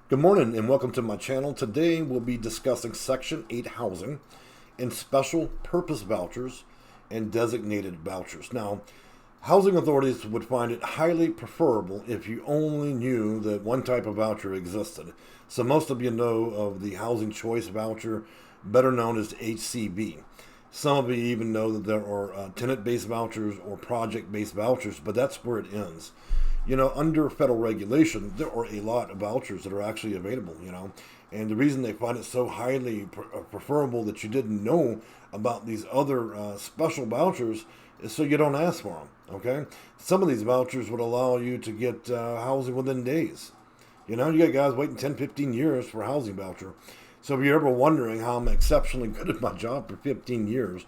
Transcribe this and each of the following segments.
Good morning and welcome to my channel. Today we'll be discussing Section 8 housing and special purpose vouchers and designated vouchers. Now, housing authorities would find it highly preferable if you only knew that one type of voucher existed. So most of you know of the Housing Choice Voucher, better known as HCV. Some of you even know that there are tenant-based vouchers or project-based vouchers, but that's where it ends. You know, under federal regulation, there are a lot of vouchers that are actually available, and the reason they find it so highly preferable that you didn't know about these other special vouchers is so you don't ask for them, okay? Some of these vouchers would allow you to get housing within days. You got guys waiting 10, 15 years for a housing voucher. So if you're ever wondering how I'm exceptionally good at my job for 15 years,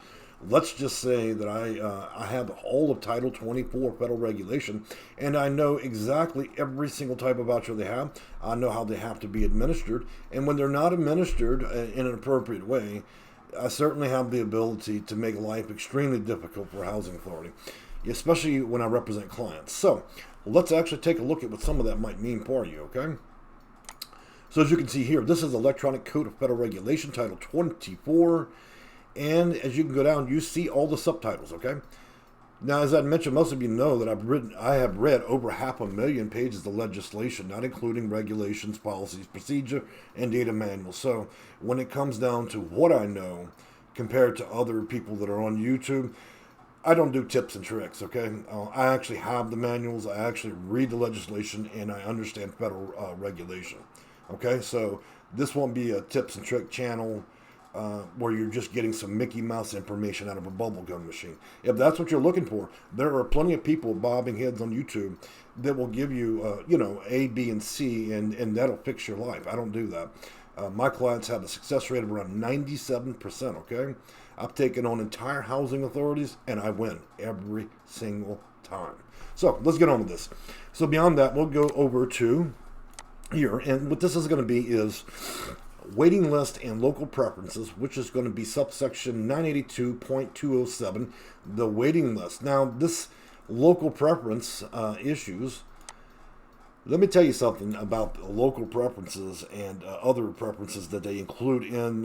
let's just say that I have all of Title 24 federal regulation, and I know exactly every single type of voucher they have. I know how they have to be administered, and when they're not administered in an appropriate way, I certainly have the ability to make life extremely difficult for a housing authority, especially when I represent clients. So let's actually take a look at what some of that might mean for you, okay? So as you can see here, this is Electronic Code of Federal Regulation, Title 24. And as you can go down, you see all the subtitles, okay? Now, as I mentioned, most of you know that I have read over 500,000 pages of legislation, not including regulations, policies, procedure, and data manuals. So when it comes down to what I know compared to other people that are on YouTube, I don't do tips and tricks, okay? I actually have the manuals, I actually read the legislation, and I understand federal regulation, okay? So this won't be a tips and trick channel where you're just getting some Mickey Mouse information out of a bubblegum machine. If that's what you're looking for, there are plenty of people bobbing heads on YouTube that will give you, A, B, and C, and that'll fix your life. I don't do that. My clients have a success rate of around 97%, okay? I've taken on entire housing authorities, and I win every single time. So let's get on with this. So beyond that, we'll go over to here, and what this is going to be is waiting list and local preferences, which is going to be subsection 982.207, the waiting list. Now, this local preference issues, let me tell you something about local preferences and other preferences that they include in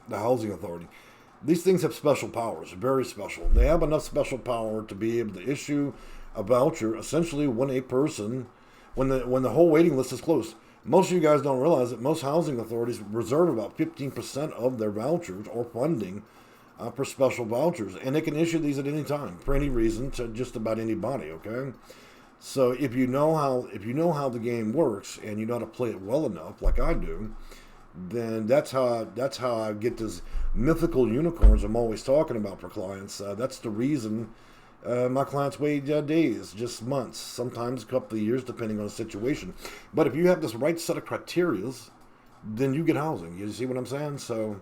the housing authority. These things have special powers, very special. They have enough special power to be able to issue a voucher essentially when a person, when the whole waiting list is closed. Most of you guys don't realize that most housing authorities reserve about 15% of their vouchers or funding for special vouchers, and they can issue these at any time for any reason to just about anybody. Okay, so if you know how the game works and you know how to play it well enough, like I do, then that's how I get these mythical unicorns I'm always talking about for clients. That's the reason. My clients wait days, just months, sometimes a couple of years, depending on the situation. But if you have this right set of criterias, then you get housing. You see what I'm saying? So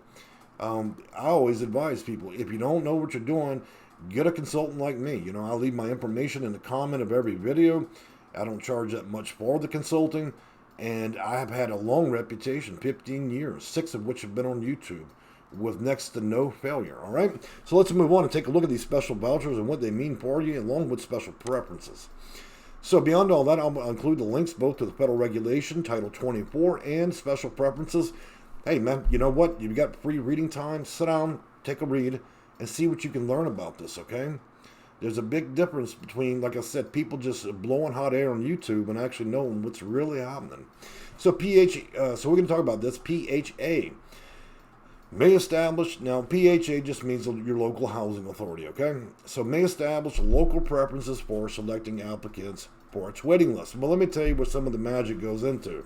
I always advise people, if you don't know what you're doing, get a consultant like me. I leave my information in the comment of every video. I don't charge that much for the consulting. And I have had a long reputation, 15 years, 6 of which have been on YouTube, with next to no failure. All right, so let's move on and take a look at these special vouchers and what they mean for you, along with special preferences. So beyond all that, I'll include the links both to the federal regulation, Title 24, and special preferences. Hey man, you know what? You've got free reading time. Sit down, take a read, and see what you can learn about this, okay? There's a big difference between, like I said, people just blowing hot air on YouTube and actually knowing what's really happening. So so we're going to talk about this. PHA may establish, now PHA just means your local housing authority, okay? So may establish local preferences for selecting applicants for its waiting list. Well, let me tell you where some of the magic goes into.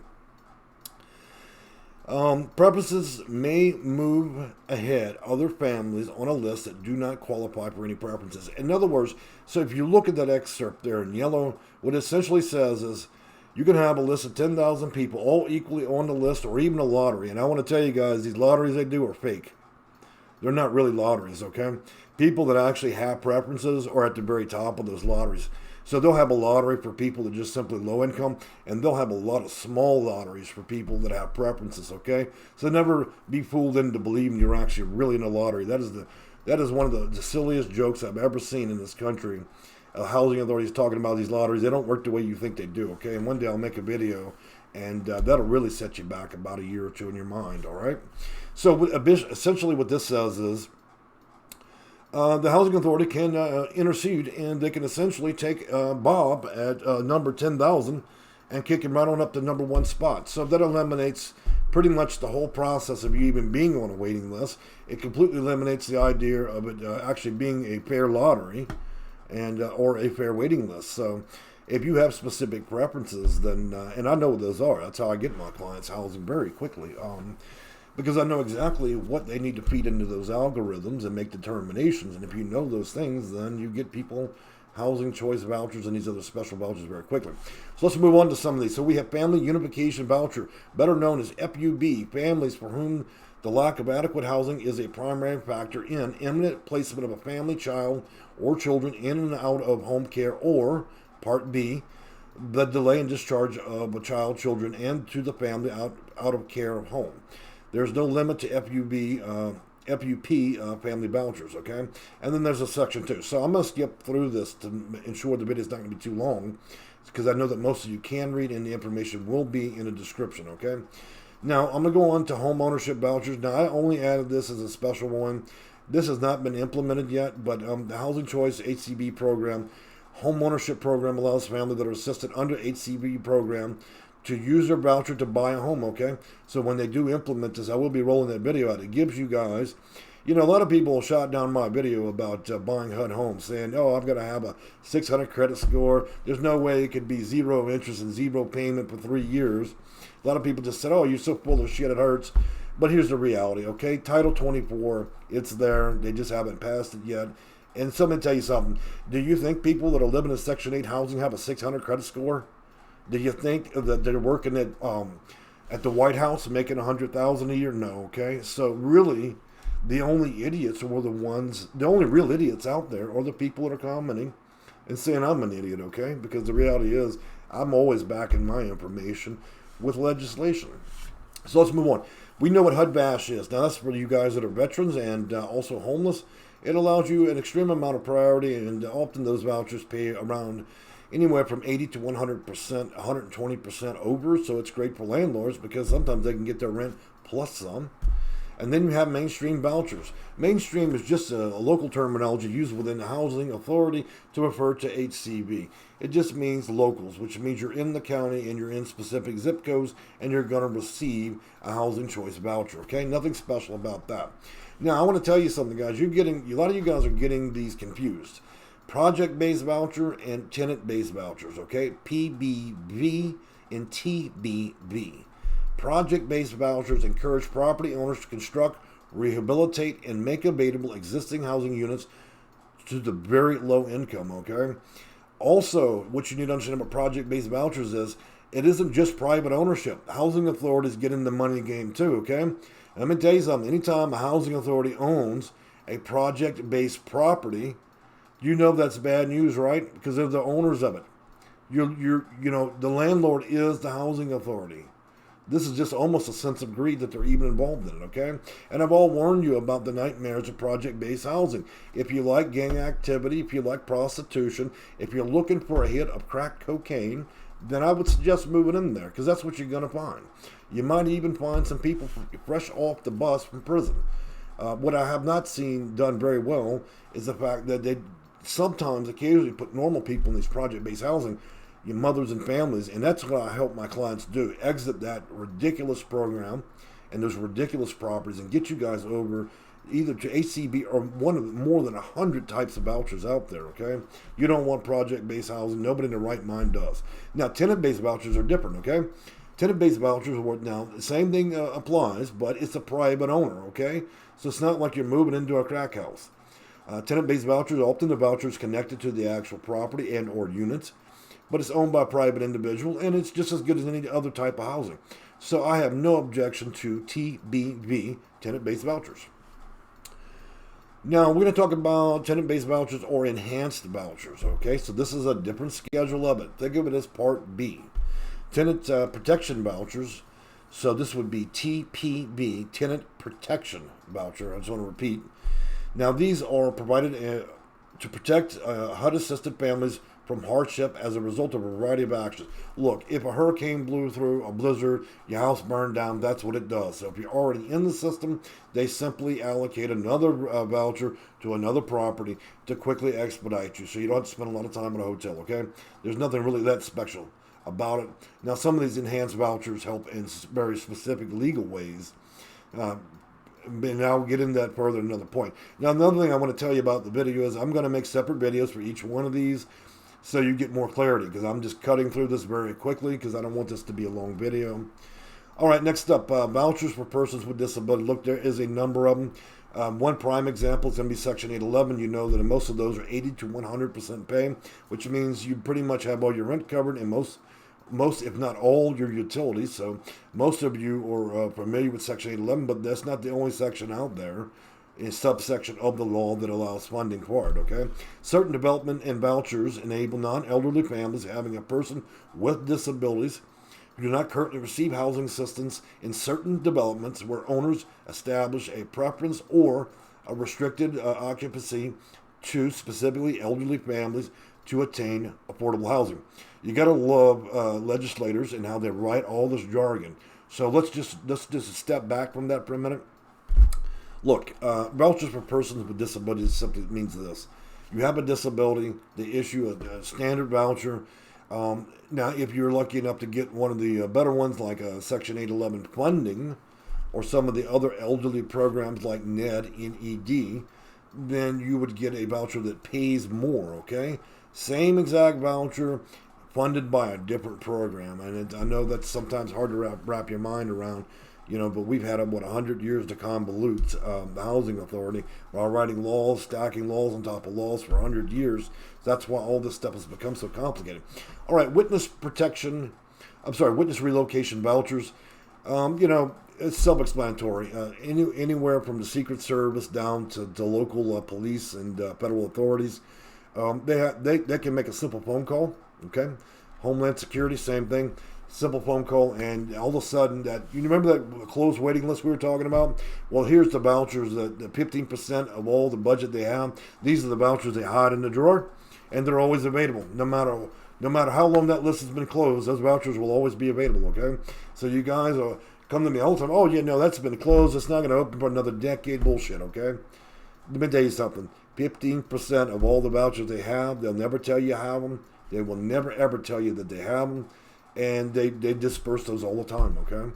Preferences may move ahead other families on a list that do not qualify for any preferences. In other words, so if you look at that excerpt there in yellow, what it essentially says is, you can have a list of 10,000 people all equally on the list, or even a lottery. And I want to tell you guys, these lotteries they do are fake. They're not really lotteries, okay? People that actually have preferences are at the very top of those lotteries. So they'll have a lottery for people that are just simply low income, and they'll have a lot of small lotteries for people that have preferences, okay? So never be fooled into believing you're actually really in a lottery. That is one of the silliest jokes I've ever seen in this country. Housing authorities talking about these lotteries. They don't work the way you think they do, okay? And one day I'll make a video And that'll really set you back about a year or two in your mind, all right? So essentially what this says is the housing authority can intercede, and they can essentially take Bob at number 10,000 and kick him right on up to number 1 spot. So that eliminates pretty much the whole process of you even being on a waiting list. It completely eliminates the idea of it actually being a fair lottery and or a fair waiting list. So if you have specific preferences, then, and I know what those are, that's how I get my clients housing very quickly, because I know exactly what they need to feed into those algorithms and make determinations. And if you know those things, then you get people housing choice vouchers and these other special vouchers very quickly. So let's move on to some of these. So we have Family Unification Voucher, better known as FUV, families for whom the lack of adequate housing is a primary factor in imminent placement of a family, child, or children in and out of home care, or Part B, the delay in discharge of a child, children, and to the family out of care of home. There's no limit to FUP family vouchers, okay? And then there's a section 2. So I'm going to skip through this to ensure the video is not going to be too long, because I know that most of you can read, and the information will be in the description, okay? Now, I'm going to go on to homeownership vouchers. Now, I only added this as a special one. This has not been implemented yet, but the Housing Choice HCV program, homeownership program, allows families that are assisted under HCV program to use their voucher to buy a home, okay? So when they do implement this, I will be rolling that video out. It gives you guys, a lot of people shot down my video about buying HUD homes, saying, oh, I've got to have a 600 credit score. There's no way it could be 0 interest and 0 payment for 3 years. A lot of people just said, oh, you're so full of shit, it hurts. But here's the reality, okay? Title 24, it's there. They just haven't passed it yet. And so let me tell you something. Do you think people that are living in Section 8 housing have a 600 credit score? Do you think that they're working at the White House making $100,000 a year? No, okay? So really, the only idiots are the only real idiots out there are the people that are commenting and saying I'm an idiot, okay? Because the reality is, I'm always backing my information with legislation. So let's move on. We know what HUD Bash is. Now that's for you guys that are veterans and also homeless. It allows you an extreme amount of priority, and often those vouchers pay around anywhere from 80 to 100%, 120% over. So it's great for landlords because sometimes they can get their rent plus some. And then you have mainstream vouchers. Mainstream is just a local terminology used within the housing authority to refer to HCV. It just means locals, which means you're in the county and you're in specific zip codes and you're going to receive a housing choice voucher. Okay, nothing special about that. Now I want to tell you something, guys. A lot of you guys are getting these confused. Project-based voucher and tenant-based vouchers. Okay, PBV and TBV. Project-based vouchers encourage property owners to construct, rehabilitate, and make available existing housing units to the very low income, okay? Also, what you need to understand about project-based vouchers is it isn't just private ownership. Housing authorities get in the money game too, okay? And let me tell you something. Anytime a housing authority owns a project-based property, you know that's bad news, right? Because they're the owners of it. The landlord is the housing authority. This is just almost a sense of greed that they're even involved in it, okay? And I've all warned you about the nightmares of project-based housing. If you like gang activity, if you like prostitution, if you're looking for a hit of crack cocaine, then I would suggest moving in there, because that's what you're going to find. You might even find some people fresh off the bus from prison. What I have not seen done very well is the fact that they sometimes occasionally put normal people in these project-based housing, your mothers and families, and that's what I help my clients do. Exit that ridiculous program and those ridiculous properties and get you guys over either to HCB or one of more than 100 types of vouchers out there, okay? You don't want project-based housing. Nobody in their right mind does. Now, tenant-based vouchers are different, okay? Tenant-based vouchers, now, the same thing applies, but it's a private owner, okay? So it's not like you're moving into a crack house. Tenant-based vouchers, often the voucher is connected to the actual property and or units, but it's owned by a private individual, and it's just as good as any other type of housing. So I have no objection to TBV, tenant-based vouchers. Now, we're going to talk about tenant-based vouchers or enhanced vouchers, okay? So this is a different schedule of it. Think of it as Part B. Tenant protection vouchers. So this would be TPV, tenant protection voucher. I just want to repeat. Now, these are provided to protect HUD-assisted families from hardship as a result of a variety of actions. Look, if a hurricane blew through, a blizzard, your house burned down, that's what it does. So if you're already in the system, they simply allocate another voucher to another property to quickly expedite you, so you don't have to spend a lot of time in a hotel, okay? There's nothing really that special about it. Now, some of these enhanced vouchers help in very specific legal ways. And I'll get into that further at another point. Now, another thing I want to tell you about the video is I'm going to make separate videos for each one of these so you get more clarity, because I'm just cutting through this very quickly because I don't want this to be a long video. All right, next up, vouchers for persons with disability. Look, there is a number of them. One prime example is going to be Section 811. You know that in most of those are 80 to 100% pay, which means you pretty much have all your rent covered and most, if not all, your utilities. So most of you are familiar with Section 811, but that's not the only section out there. A subsection of the law that allows funding for it, okay? Certain development and vouchers enable non-elderly families having a person with disabilities who do not currently receive housing assistance in certain developments where owners establish a preference or a restricted occupancy to specifically elderly families to attain affordable housing. You got to love legislators and how they write all this jargon. So let's just step back from that for a minute. Look, vouchers for persons with disabilities simply means this. You have a disability, they issue a standard voucher. Now, if you're lucky enough to get one of the better ones like Section 811 funding or some of the other elderly programs like NED, then you would get a voucher that pays more, okay? Same exact voucher funded by a different program. And I know that's sometimes hard to wrap your mind around, but we've had, 100 years to convolute the Housing Authority while writing laws, stacking laws on top of laws for 100 years. That's why all this stuff has become so complicated. All right, witness relocation vouchers. It's self-explanatory. Anywhere from the Secret Service down to local police and federal authorities, they can make a simple phone call, okay? Homeland Security, same thing. Simple phone call, and all of a sudden, you remember that closed waiting list we were talking about? Well, here's the vouchers, the 15% of all the budget they have. These are the vouchers they hide in the drawer, and they're always available. No matter how long that list has been closed, those vouchers will always be available, okay? So you guys come to me all the time, oh, yeah, no, that's been closed. It's not going to open for another decade. Bullshit, okay? Let me tell you something. 15% of all the vouchers they have, they'll never tell you have them. They will never, ever tell you that they have them. And they disperse those all the time, okay?